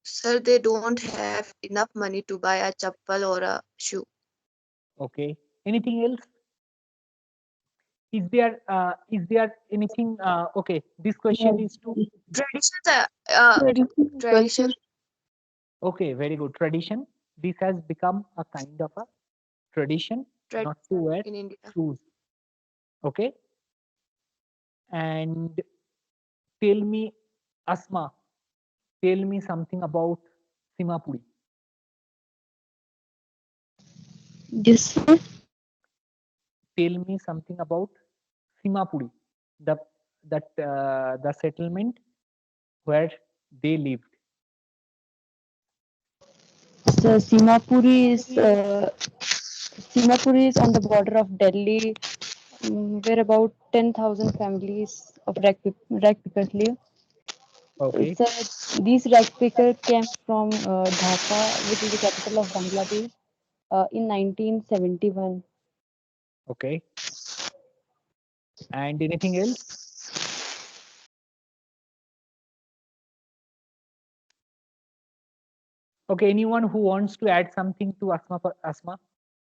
Sir, they don't have enough money to buy a chappal or a shoe. Okay. Anything else? Is there anything? Okay. This question is to. Traditions are tradition. Okay. Very good. Tradition. This has become a kind of a tradition not to Tradition wear in India. shoes. Okay. And tell me, Asma. Tell me something about Simapuri. Yes, sir. Tell me something about Simapuri, the the settlement where they lived. So Simapuri is on the border of Delhi, where about 10,000 families of rag pickers live. Okay, So these rag pickers came from Dhaka, which is the capital of Bangladesh, in 1971. okay. And anything else? Okay, anyone who wants to add something to Asma?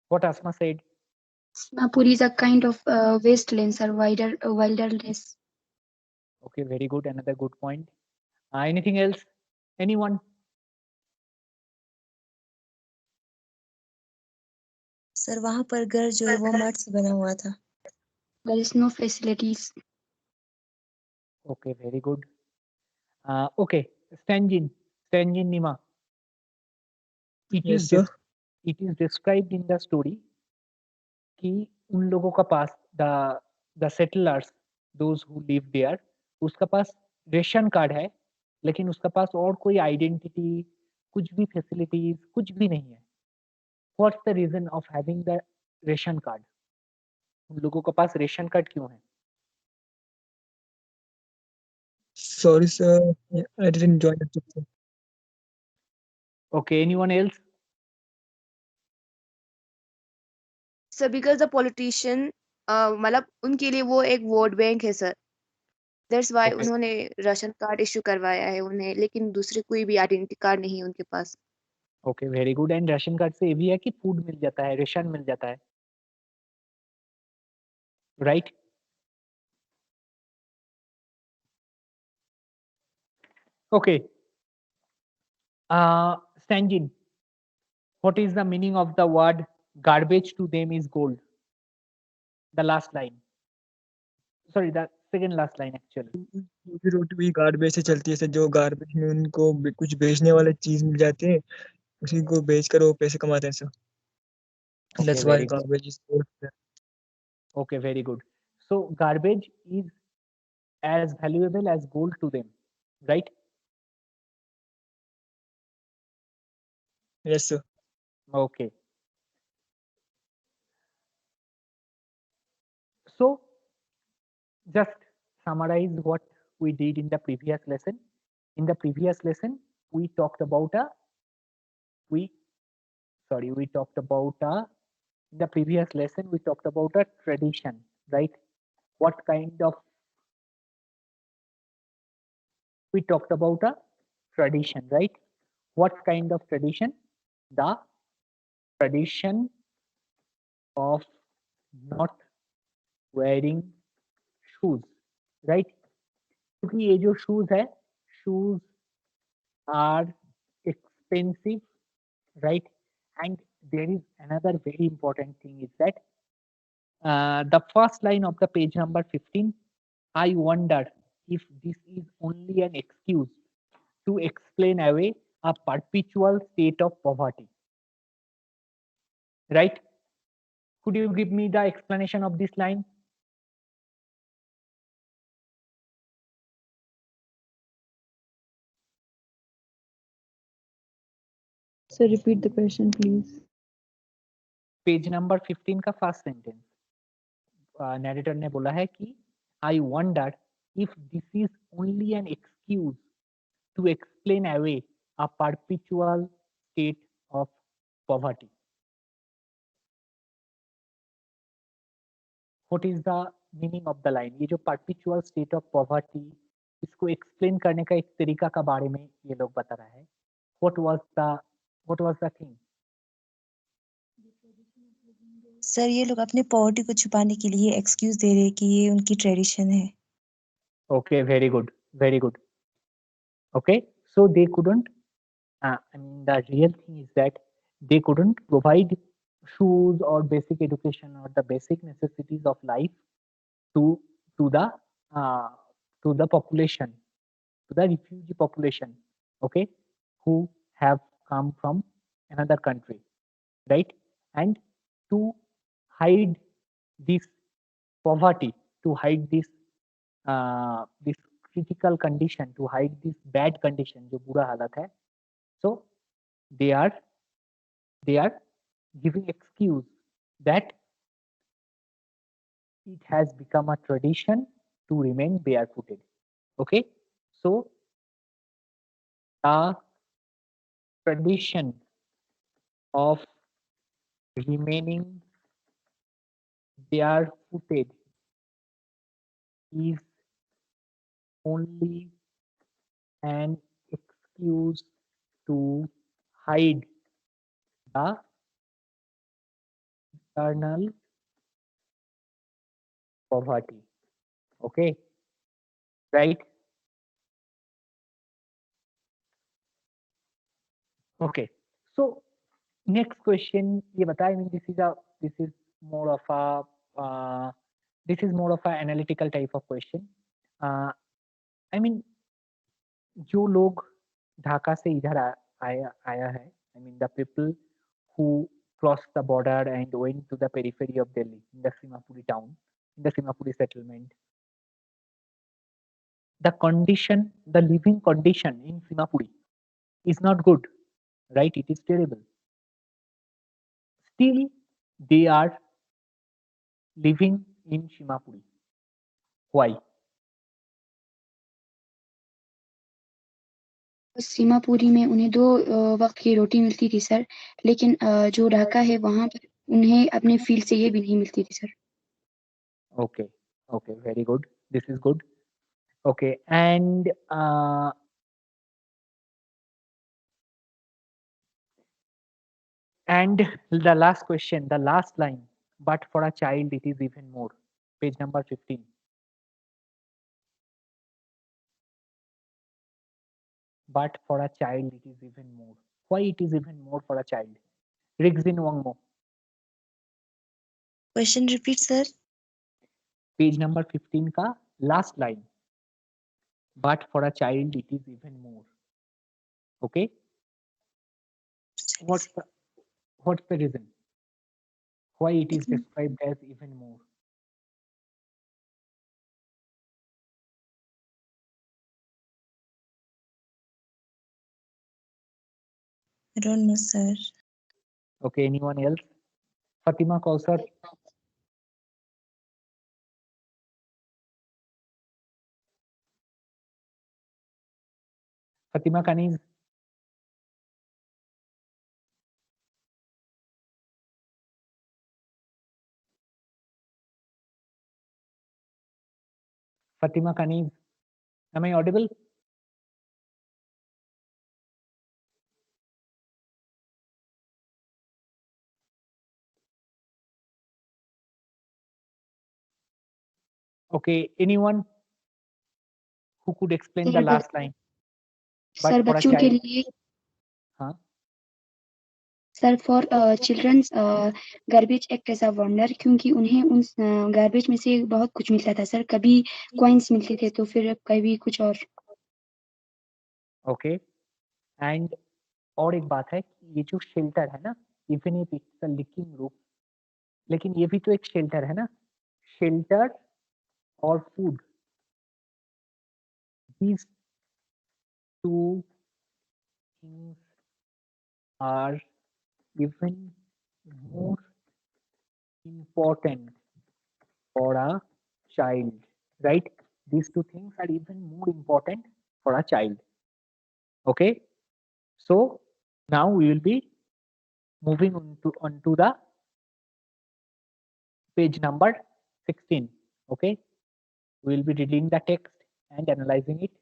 What Asma said. Simapuri is a kind of wastelands or wilderness. Okay, very good. Another good point. Anything else? Anyone? Sir वहां पर घर जो है वो मठ से बना हुआ था. There is no facilities. Okay, very good. Okay, Stanjin Nima. It Yes, is sir. it is described in the story कि उन लोगों का पास the settlers those who live there उसका पास रेशन कार्ड है लेकिन उसका पास और कोई आइडेंटिटी कुछ भी फैसिलिटीज कुछ भी नहीं है. What's the reason of having the ration card? उन लोगों के पास रेशन कार्ड क्यों है? Sorry, sir. I didn't join the picture. Okay, anyone else? Sir because the politician मतलब उनके लिए वो एक वोट बैंक है सर. That's why Okay. उन्होंने राशन कार्ड इशू करवाया है उन्हें, लेकिन दूसरे कोई भी आइडेंटिटी कार्ड नहीं है उनके पास. Okay, very good. And ration card से ये भी है कि फूड मिल जाता है, रेशन मिल जाता है, right? Okay. Stanjin, what is the meaning of the word garbage to them is gold? The last line. Sorry, the second last line actually. रोटी रोटी भी गार्बेज से चलती है सर. जो गार्बेज में उनको कुछ बेचने वाले चीज मिल जाते हैं, उसी को बेच कर वो पैसे कमाते हैं sir. Okay, That's why very good. garbage is gold, sir. Okay, very good. So garbage is as valuable as gold to them, right? Yes, sir. Okay. So just summarize what we did in the previous lesson. In the previous lesson, we talked about we we talked about in the previous lesson we talked about a tradition, right? What kind of we talked about a tradition, right? What kind of tradition? The tradition of not wearing shoes, right? क्योंकि ये जो shoes है, shoes are expensive, right? And there is another very important thing is that the first line of the page number 15, I wonder if this is only an excuse to explain away a perpetual state of poverty, right? Could you give me the explanation of this line? So repeat the question, please. Page number 15 का first sentence. Narrator ने बोला है कि I wonder if this is only an excuse to explain away a perpetual state of poverty. What is the meaning of the line? ये जो perpetual state of poverty, इसको explain करने का एक तरीका का बारे में ये लोग बता रहा है. what was the thing? Sir ये लोग अपने पॉवर्टी को छुपाने के लिए एक्सक्यूज दे रहे हैं कि ये उनकी ट्रेडिशन है। Okay, very good, very good. Okay, so they couldn't. I mean, the real thing is that they couldn't provide shoes or basic education or the basic necessities of life to to the uh, to the population, to the refugee population. Okay, who have come from another country, right? And to hide this poverty, to hide this critical condition, to hide this bad condition, जो बुरा हालत है, so they are giving excuse that it has become a tradition to remain barefooted. Okay, so the tradition of remaining barefooted is only an excuse to hide the eternal poverty. Okay, right? Okay, so next question ये बताए, I mean this is more of a this is more of a analytical type of question. I mean जो लोग ढाका से इधर आया है, I mean the people who crossed the border and went to the periphery of Delhi in the Simapuri town, in the Simapuri settlement. The condition, the living condition in Simapuri is not good, right? It is terrible. Still, they are living in Simapuri. Why? Seemapuri में उन्हें 2 वक्त की रोटी मिलती थी sir, लेकिन जो ढाका है वहाँ पर उन्हें अपने फील्ड से ये भी नहीं मिलती थी sir. Okay, okay, very good. This is good. Okay, and the last question, the last line, but for a child it is even more. Page number 15. But for a child it is even more. Why it is even more for a child? Rigzin Wangmo. Question repeat sir. Page number 15 का last line. But for a child it is even more. Okay. What's the reason? Why it is described as even more? I don't know sir। Okay, anyone else? Fatima Kausar. Fatima Kaniz. Fatima Kaniz. Am I audible? Okay, anyone who could explain the sir last line? Sir But for a बच्चों के child. लिए हाँ. Sir for childrens garbage act as a wonder, क्योंकि उन्हें उन garbage में से बहुत कुछ मिलता था सर, कभी कॉइन्स मिलते थे तो फिर कभी कुछ और। ओके, एंड और एक बात है कि ये जो शेल्टर है ना, even if it's a leaking roof, लेकिन ये भी तो एक शेल्टर है ना। शेल्टर और food, these two things are even more important for a child, right? These two things are even more important for a child. Okay, so now we will be moving onto the page number 16. Okay, we will be reading the text and analyzing it.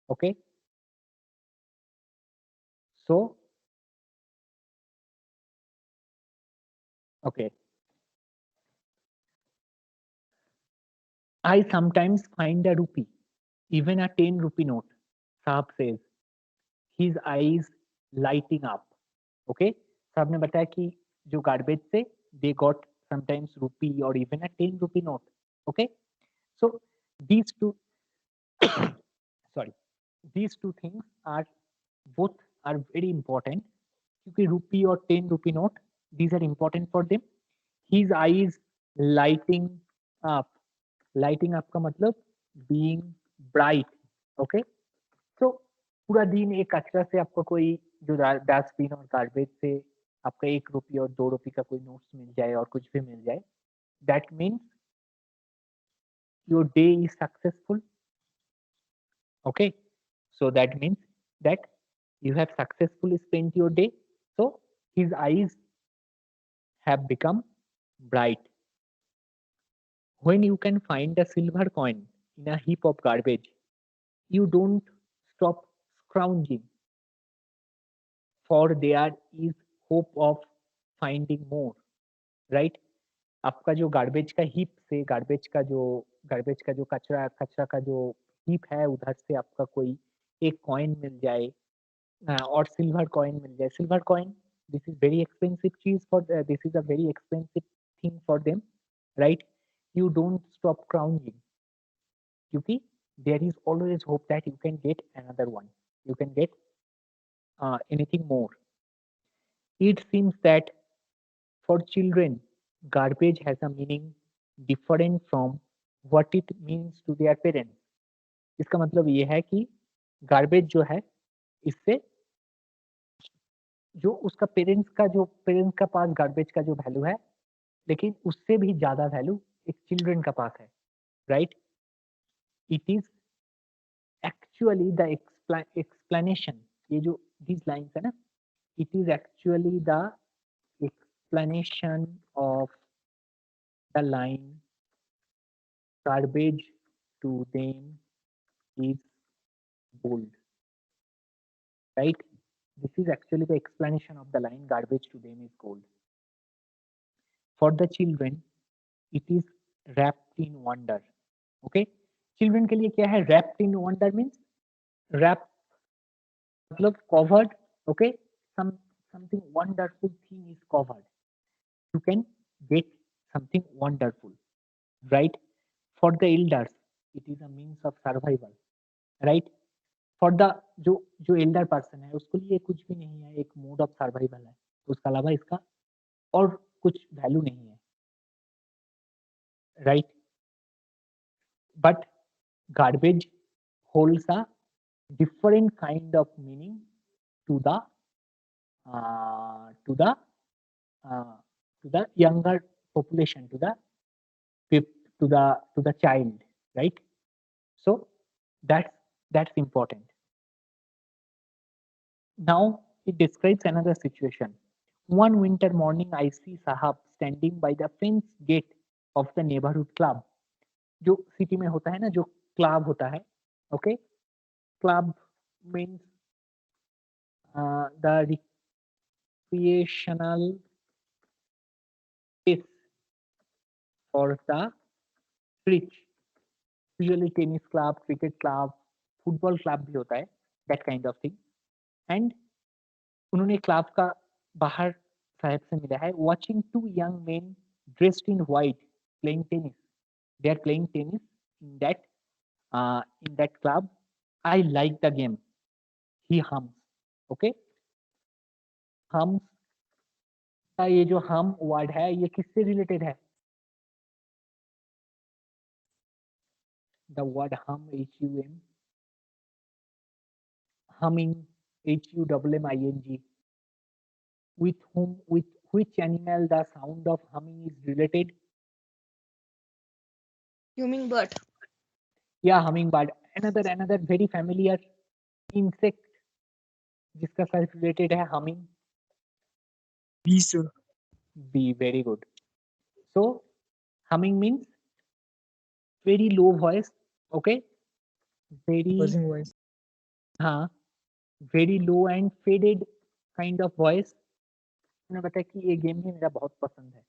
Okay, So okay, I sometimes find a rupee, even a 10 rupee note. Saab says, his eyes lighting up. Okay, साहब ने बताया कि जो garbage से they got sometimes rupee or even a 10 rupee note. Okay, so these two sorry, these two things are both are very important क्योंकि rupee और 10 rupee note, these are important for them. His eyes lighting up. Lighting up का मतलब being bright. Okay, so पूरा दिन एक कचरा से आपको कोई जो डस्टबिन और गार्बेज से आपका 1 रुपये और 2 रुपये का कोई नोट्स मिल जाए और कुछ भी मिल जाए, that means your day is successful. Okay, so that means that you have successfully spent your day. So his eyes have become bright. When you can find a silver coin in a heap of garbage, you don't stop scrounging, for there is hope of finding more, right? आपका जो garbage का heap से garbage का जो कचरा का जो heap है उधर से आपका कोई एक कॉइन मिल जाए और सिल्वर कॉइन मिल जाए. Silver coin, this is very expensive चीज for this is a very expensive thing for them, right? You don't stop crowning क्योंकि there is always hope that you can get another one, you can get anything more. It seems that for children, garbage has a meaning different from what it means to their parents. इसका मतलब ये है कि garbage जो है इससे जो उसका पेरेंट्स का पास गार्बेज का जो वैल्यू है, लेकिन उससे भी ज्यादा वैल्यू एक चिल्ड्रन का पास है, right? It is actually the explanation. ये जो दिस लाइन्स है ना, it is actually the explanation of the line garbage to them is gold, right? This is actually the explanation of the line garbage to them is gold. For the children it is wrapped in wonder. Okay, children के लिए क्या है wrapped in wonder? means wrap मतलब covered. Okay, something wonderful thing is covered, you can get something wonderful, right? For the elders it is a means of survival, right? For the जो elder person है उसके लिए कुछ भी नहीं है, एक मोड ऑफ सर्वाइवल है, उसके अलावा इसका और कुछ वैल्यू नहीं है, right? But garbage holds a different kind of meaning to the to the younger population, to the child, right? So that's important. Now it describes another situation. One winter morning I see Sahab standing by the fence gate of the neighborhood club. जो city में होता है ना, जो club होता है, okay? Club means the recreational space for the rich. Usually tennis club, cricket club, football club भी होता है, that kind of thing. And उन्होंने क्लब का बाहर साहब से मिला है. Watching two young men dressed in white playing tennis. They are playing tennis in that club. I like the game. He hums. Okay, hums का ये जो hum word है ये किससे related है? The word hum, H-U-M, humming, H-U-M-M-I-N-G. With which animal the sound of humming is related? Hummingbird. Yeah, hummingbird. Another very familiar insect जिसका साथ related है humming. Bees, sir. Bee, very good. So humming means very low voice. Okay, very Buzzing voice. very low and faded kind of voice, उन्होंने बताया कि ये game भी मेरा बहुत पसंद है।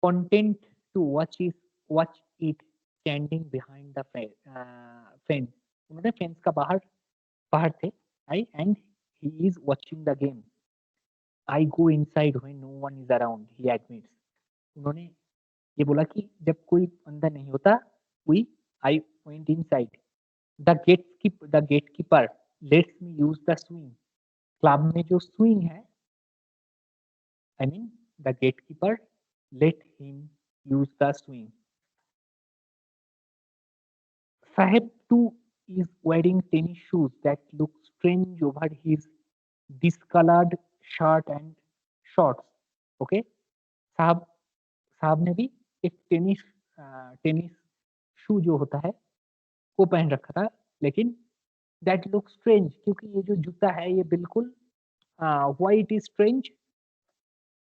Content to watch it standing behind the fence, मतलब फेंस का बाहर थे I, and he is watching the game. I go inside when no one is around, he admits. उन्होंने ये बोला कि जब कोई अंदर नहीं होता, I went inside. The gatekeeper lets me use the swing. Club में जो स्विंग है, I mean the gatekeeper let him use the swing. Saheb too is wearing tennis shoes that look strange over his discolored shirt and shorts. Okay, साहब साहब ने भी एक tennis शू जो होता है वो पहन रखा था, लेकिन दैट लुक स्ट्रेंज, क्योंकि ये जो जूता है ये बिल्कुल why it is strange,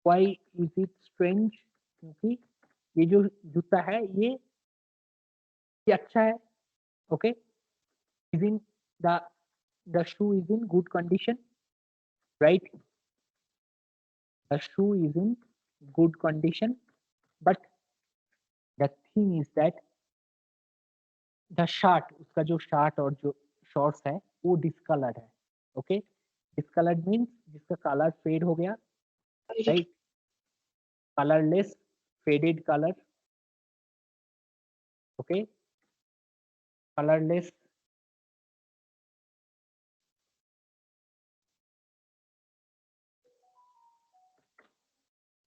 why is it strange, क्योंकि ये जो जूता है ये अच्छा है। Okay, is in the shoe is in good condition, right? The shoe is in good condition, but the thing is that the shirt, उसका जो शर्ट और जो शॉर्ट्स है वो डिस्कलर्ड है। ओके, डिस्कलर्ड मीन्स जिसका कलर फेड हो गया, right? Colourless, faded colour, okay, colourless,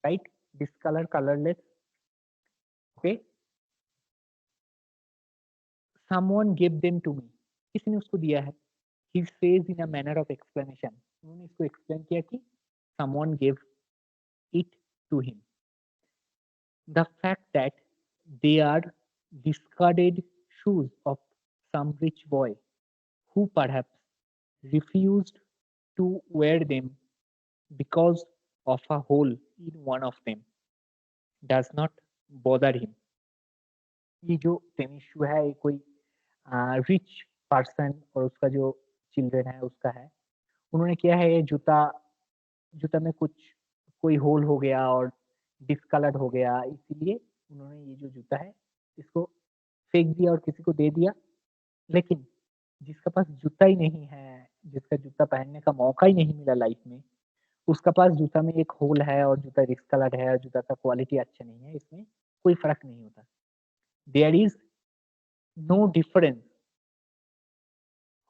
right? Discolour, colourless, okay. Someone gave them to me, किसी ने उसको दिया है। He says in a manner of explanation, उन्होंने इसको एक्सप्लेन किया कि someone gave it to him. The fact that they are discarded shoes of some rich boy who perhaps refused to wear them because of a hole in one of them does not bother him. ये जो tennis शू है ये कोई rich person और उसका जो children है उसका है। उन्होंने किया है ये जूता में कोई होल हो गया और डिस्कलर्ड हो गया, इसीलिए उन्होंने ये जो जूता है इसको फेंक दिया और किसी को दे दिया। लेकिन जिसका पास जूता ही नहीं है, जिसका जूता पहनने का मौका ही नहीं मिला लाइफ में, उसका पास जूता में एक होल है और जूता डिस्कलर्ड है और जूता का क्वालिटी अच्छा नहीं है, इसमें कोई फर्क नहीं होता। There is no difference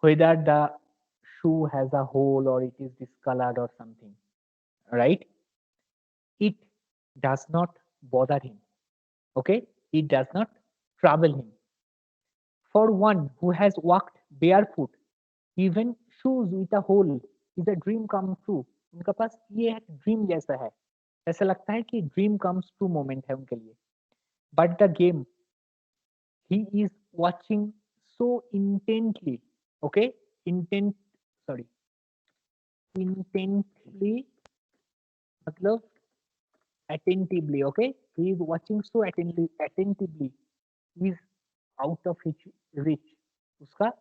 whether the shoe has a hole or it is discolored or something, right? It does not bother him, okay? It does not trouble him. For one who has walked barefoot, even shoes with a hole is a dream come true. उनका पास ये एक dream जैसा है, ऐसा लगता है कि dream comes true moment है उनके लिए। But the game he is watching so intently, okay, intently मतलब attentively, okay, he is watching so attentively, he is out of his reach, उसका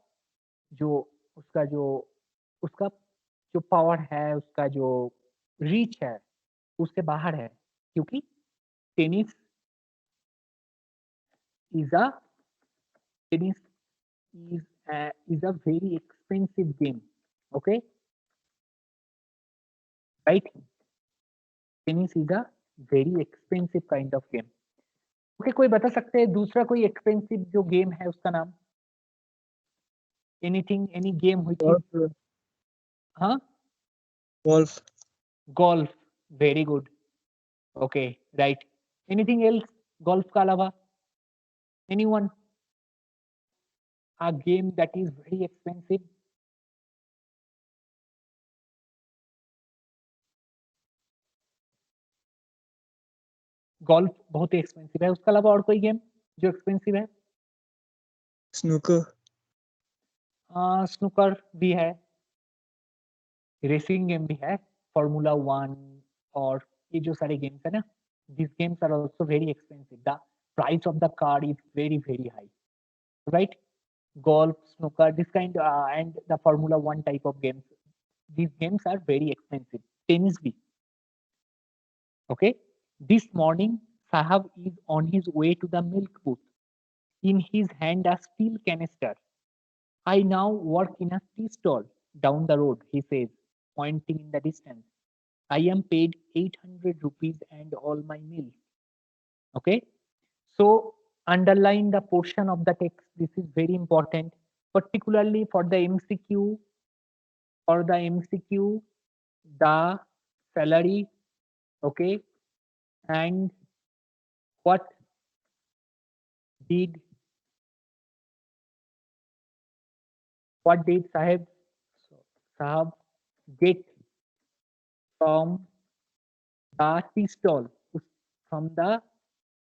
जो उसका जो उसका जो पावर है, उसका जो रीच है उसके बाहर है, क्योंकि tennis is a tennis is a very expensive game, okay, right? Tennis is a very expensive kind of game. Okay, कोई बता सकते हैं दूसरा कोई एक्सपेंसिव जो गेम है उसका नाम? एनीथिंग, एनी गेम हुई थी? golf, हाँ, golf, golf, very good, okay, right. Anything else golf का अलावा? Anyone? A game that is very expensive? golf बहुत ही एक्सपेंसिव है, उसके अलावा और कोई गेम जो एक्सपेंसिव है? snooker, स्नूकर भी है, रेसिंग गेम भी है, फॉर्मूला 1 और ये जो सारे गेम्स है ना, these games are also very expensive. The price of the car is very high, right? Golf, snooker, this kind and the Formula 1 type of games, These games are very expensive. Tennis bhi. Okay. This morning, Sahab is on his way to the milk booth. In his hand, a steel canister. I now work in a tea stall down the road, he says, pointing in the distance. I am paid 800 rupees and all my meals. Okay. So underline the portion of the text. This is very important, particularly for the MCQ. For the MCQ, the salary, okay, and what did Sahib Sahab get from the tea stall? From the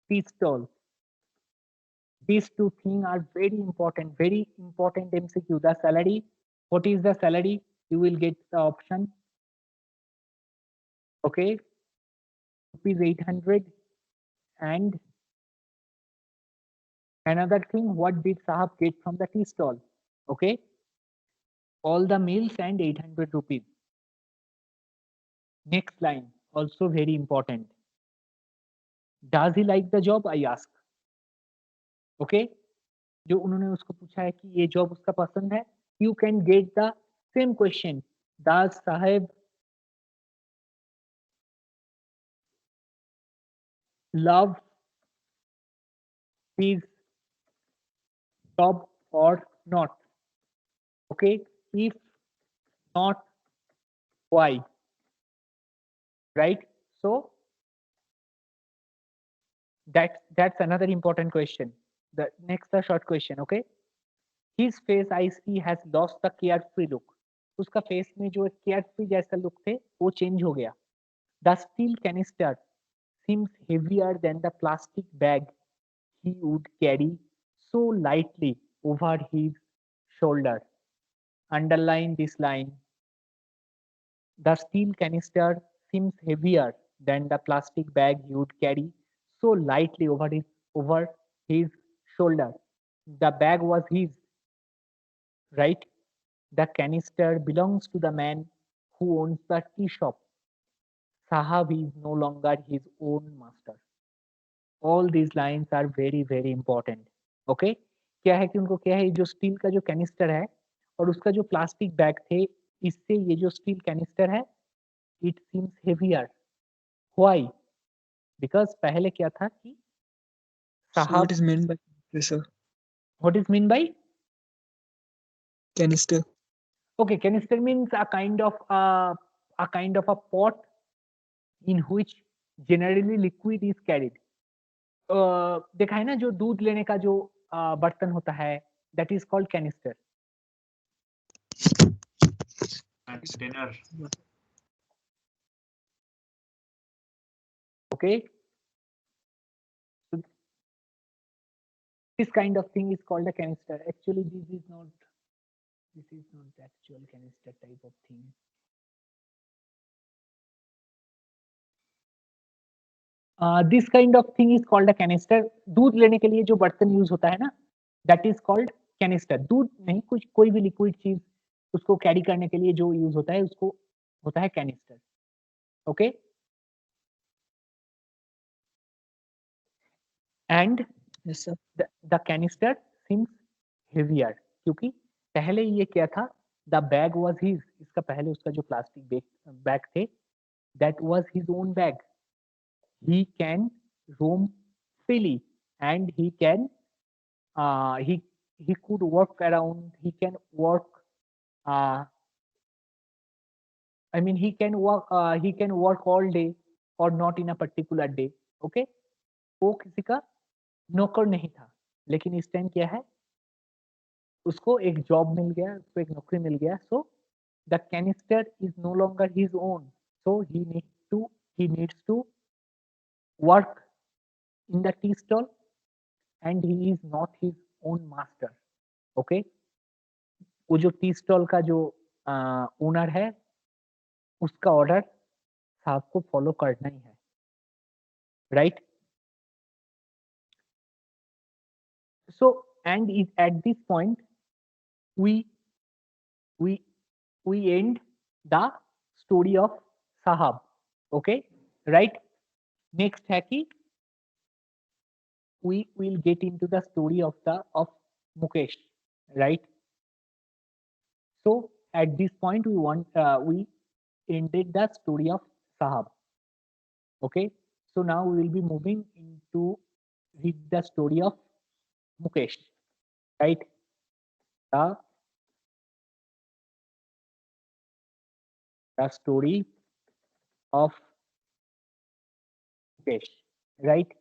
tea stall. These two things are very important MCQ. The salary, what is the salary? You will get the option. Okay, rupees 800. And another thing, what did Sahab get from the tea stall? Okay, all the meals and 800 rupees. Next line, also very important. Does he like the job? I ask. Okay, जो उन्होंने उसको पूछा है कि ये job उसका पसंद है, you can get the same question. Does Sahib love his job or not? Okay, if not, why? Right? So that's another important question. The next a short question. Okay, his face I see has lost the carefree look. उसका face में जो carefree जैसा look थे वो change हो गया. The steel canister seems heavier than the plastic bag he would carry so lightly over his shoulder. Underline this line. The steel canister seems heavier than the plastic bag he would carry so lightly over his shoulder. The bag was his, right? The canister belongs to the man who owns the tea shop. Sahab is no longer his own master. All these lines are very important. Okay, क्या है कि उनको क्या है, जो steel का जो canister है और उसका जो प्लास्टिक बैग थे, इससे ये जो स्टील कैनिस्टर है, it seems heavier. Why? Because पहले क्या था कि So साहब, what is meant by canister? What is mean by Canister. okay, canister means a kind of a pot in which generally liquid is carried. देखा है ना, जो दूध लेने का जो बर्तन होता है, that is called canister. Container. Okay, so this kind of thing is called a canister. Actually this is not the actual canister type of thing. This kind of thing is called a canister. दूध लेने के लिए जो बर्तन use होता है ना, that is called canister. दूध नहीं, कुछ कोई भी लिक्विड चीज उसको कैरी करने के लिए जो यूज होता है उसको होता है canister. Okay, and Yes, sir. the canister seems heavier क्योंकि पहले ये क्या था, the bag was his. इसका पहले उसका जो प्लास्टिक बैग थे, that was his own bag. He can roam freely and he could walk around. He can work. I mean, he can work all day or not in a particular day. Okay, वो किसी का नौकर नहीं था, लेकिन इस time क्या है, उसको एक जॉब मिल गया, उसको एक नौकरी मिल गया. So the canister is no longer his own, so he needs to work in the tea stall and he is not his own master. Okay, वो जो टी स्टॉल का जो ओनर है, उसका ऑर्डर साहब को फॉलो करना ही है, right? So and is at this point we end the story of sahab. Okay right. Next है कि we will get into the story of Mukesh, right? So at this point we ended the story of Sahab. Okay, so now we will be moving into read the story of Mukesh, right? The story of Mukesh, right?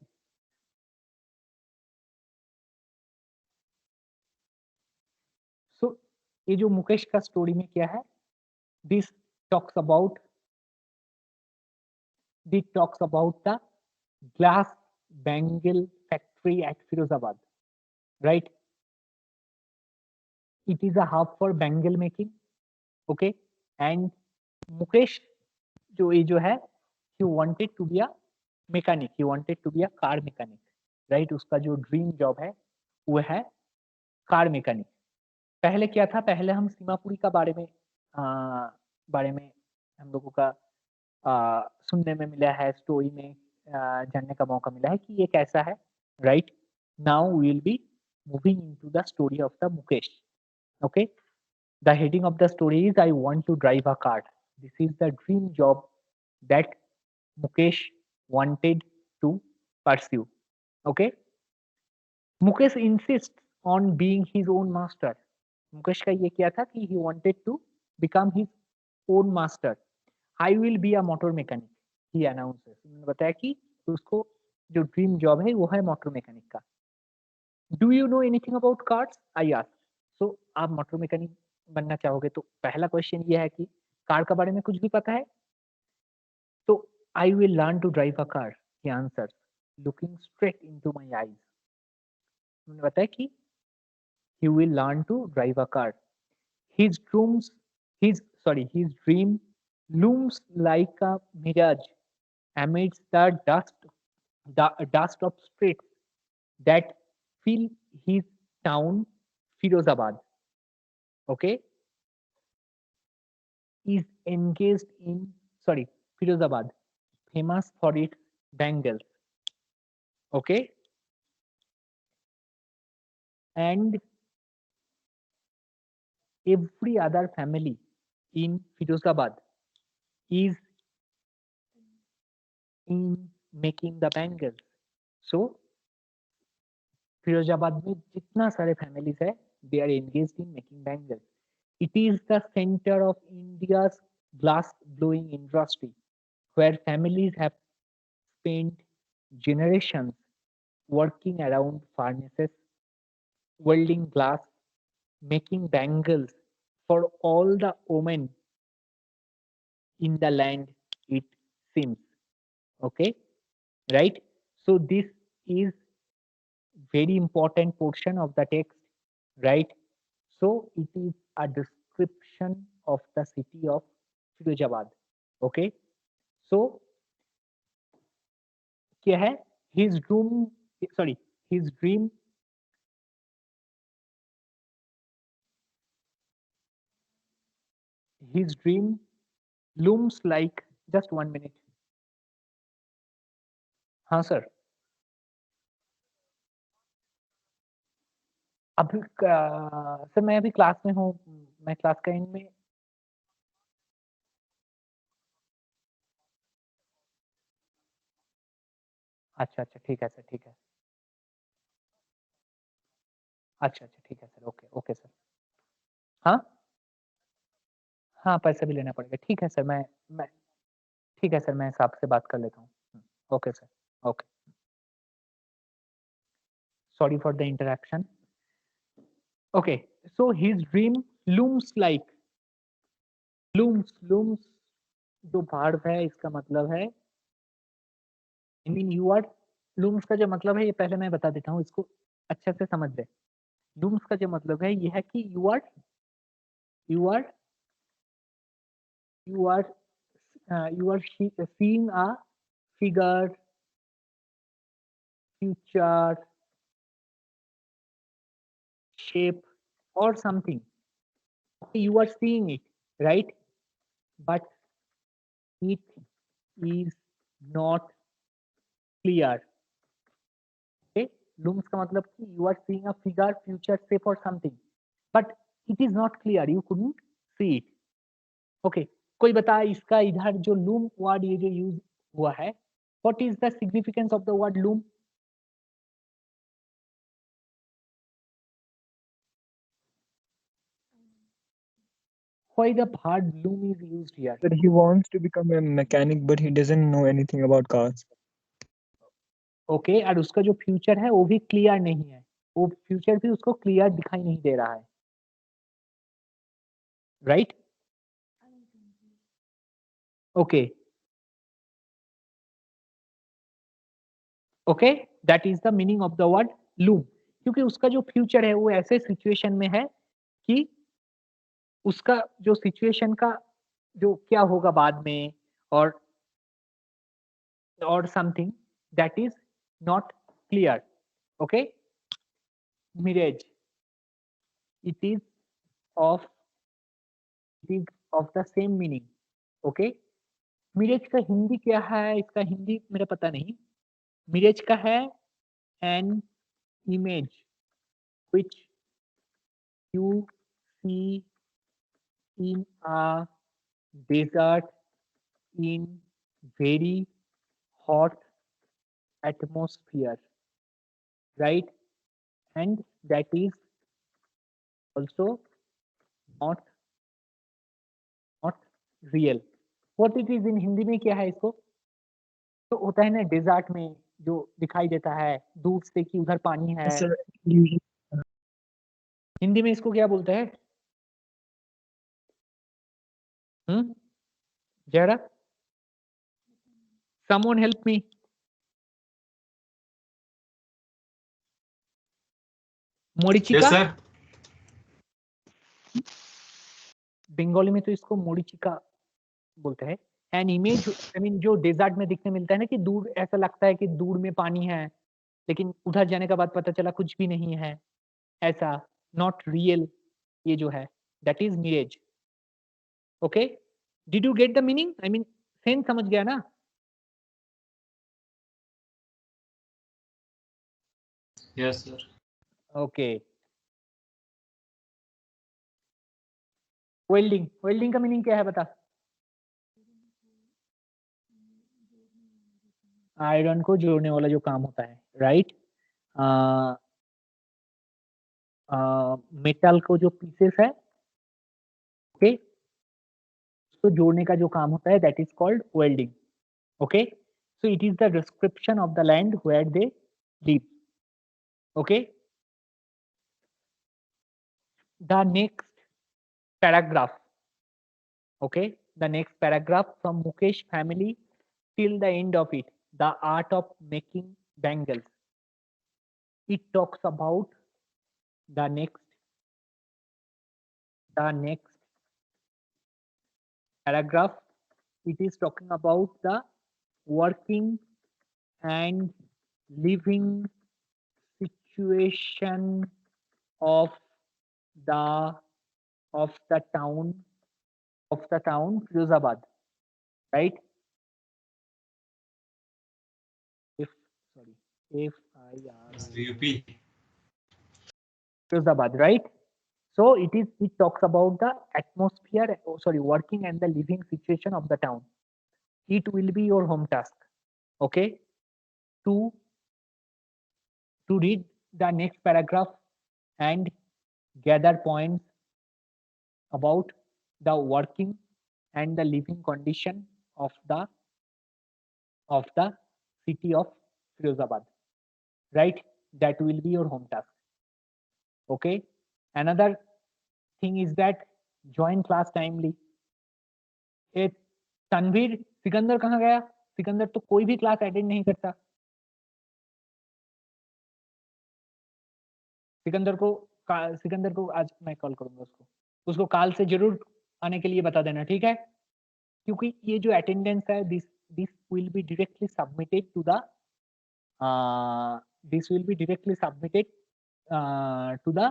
So ये जो मुकेश का story में क्या है, this talks about the glass bangle factory at Firozabad, right? It is a hub for bangle making. Okay, and Mukesh जो है he wanted to be a mechanic, he wanted to be a car mechanic, right? उसका जो dream job है वो है car mechanic. पहले क्या था, पहले हम सीमापुरी का बारे में हम लोगों का सुनने में मिला है, स्टोरी में जानने का मौका मिला है कि ये कैसा है, right? Now we will be moving into the story of the Mukesh. Okay, the heading of the story is I want to drive a car. This is the dream job that Mukesh wanted to pursue. Okay, Mukesh insists on being his own master. Mukesh का ये क्या था कि he wanted to become his own master. I will be a motor mechanic, he announces. उन्होंने बताया कि उसको जो ड्रीम जॉब है वो है मोटर मैकेनिक का. Do you know anything about cars? I asked. So आप मोटर मैकेनिक बनना चाहोगे तो पहला क्वेश्चन ये है कि कार के बारे में कुछ भी पता है? तो I will learn to drive a car, he answers, looking straight into my eyes. उन्होंने बताया कि he will learn to drive a car. His dream looms like a mirage amidst the dust of streets that fill his town, Firozabad. Okay, is engaged in Firozabad, famous for its bangles. Okay, and every other family in Firozabad is in making the bangles. So Firozabad में जितना सारे families है, they are engaged in making bangles. It is the center of India's glass blowing industry, where families have spent generations working around furnaces, welding glass, making bangles for all the women in the land, it seems. Okay, right? So this is very important portion of the text, right? So it is a description of the city of Firozabad. Okay, so क्या है? His dream looms like, just 1 minute. हाँ sir, अभी sir मैं अभी class में हूँ, मैं class का एंड में. अच्छा ठीक है सर, ठीक है. अच्छा ठीक है सर, ओके सर. हाँ हाँ, पैसा भी लेना पड़ेगा. ठीक है सर, मैं ठीक है सर, मैं साहब से बात कर लेता हूँ. Okay sir, okay. Sorry for the interaction. Okay, so his dream looms like, looms जो भार्व है इसका मतलब है, I mean you are, looms का जो मतलब है ये पहले मैं बता देता हूँ, इसको अच्छे से समझ ले. looms का जो मतलब है ये है कि you are seeing a figure, future, shape or something. Okay, you are seeing it, right? but it is not clear. Okay, looms का मतलब कि you are seeing a figure, future shape or something, but it is not clear, you couldn't see it. Okay, कोई बता इसका इधर जो loom word ये जो यूज हुआ है, what is the significance of the word loom? Why the word loom is used here? That he wants to become a mechanic, but he doesn't know anything about cars. Okay, और उसका जो future है वो भी clear नहीं है, वो future भी उसको क्लियर दिखाई नहीं दे रहा है, right? Okay okay, that is the meaning of the word loom, क्योंकि उसका जो फ्यूचर है वो ऐसे सिचुएशन में है कि उसका जो सिचुएशन का जो क्या होगा बाद में और something that is not clear. Okay, mirage, it is of the same meaning. Okay, mirage का हिंदी क्या है, इसका हिंदी मेरा पता नहीं. मिरेज का है an image which you see in a desert in very hot atmosphere, right? And that is also not real. What it is in Hindi में क्या है इसको? तो होता है ना डेजर्ट में जो दिखाई देता है दूर से कि उधर पानी है, Sir, you- हिंदी में इसको क्या बोलते हैं? जरा someone help me. मोरिचिका. Yes, sir. Bengali में तो इसको मोरिचिका बोलते हैं. एन इमेज, आई मीन जो डेजर्ट में दिखने मिलता है ना कि दूर ऐसा लगता है कि दूर में पानी है, लेकिन उधर जाने का बाद पता चला कुछ भी नहीं है, ऐसा नॉट रियल ये जो है that is mirage. Okay, did you get the meaning? I mean sense समझ गया ना? Yes, sir. Okay, welding, welding का मीनिंग क्या है बता? आयरन को जोड़ने वाला जो काम होता है, राइट? मेटल को जो पीसेस है, ओके, उसको जोड़ने का जो काम होता है that is called welding. Okay, so it is the description of the land where they live. Okay, the next paragraph, okay, the next paragraph from Mukesh family till the end of it, the art of making bangles. It talks about the next paragraph. It is talking about the working and living situation of the town Firozabad, right? UP. Firozabad, right? So it talks about the atmosphere, working and the living situation of the town. It will be your home task, okay, to read the next paragraph and gather points about the working and the living condition of the city of Firozabad, right? That will be your home task. Okay, another thing is that join class timely. ए तनवीर, सिकंदर कहाँ गया? सिकंदर तो कोई भी class attend नहीं करता. सिकंदर को आज मैं कॉल करूंगा, उसको काल से जरूर आने के लिए बता देना, ठीक है? क्योंकि ये जो अटेंडेंस है this will be directly submitted to the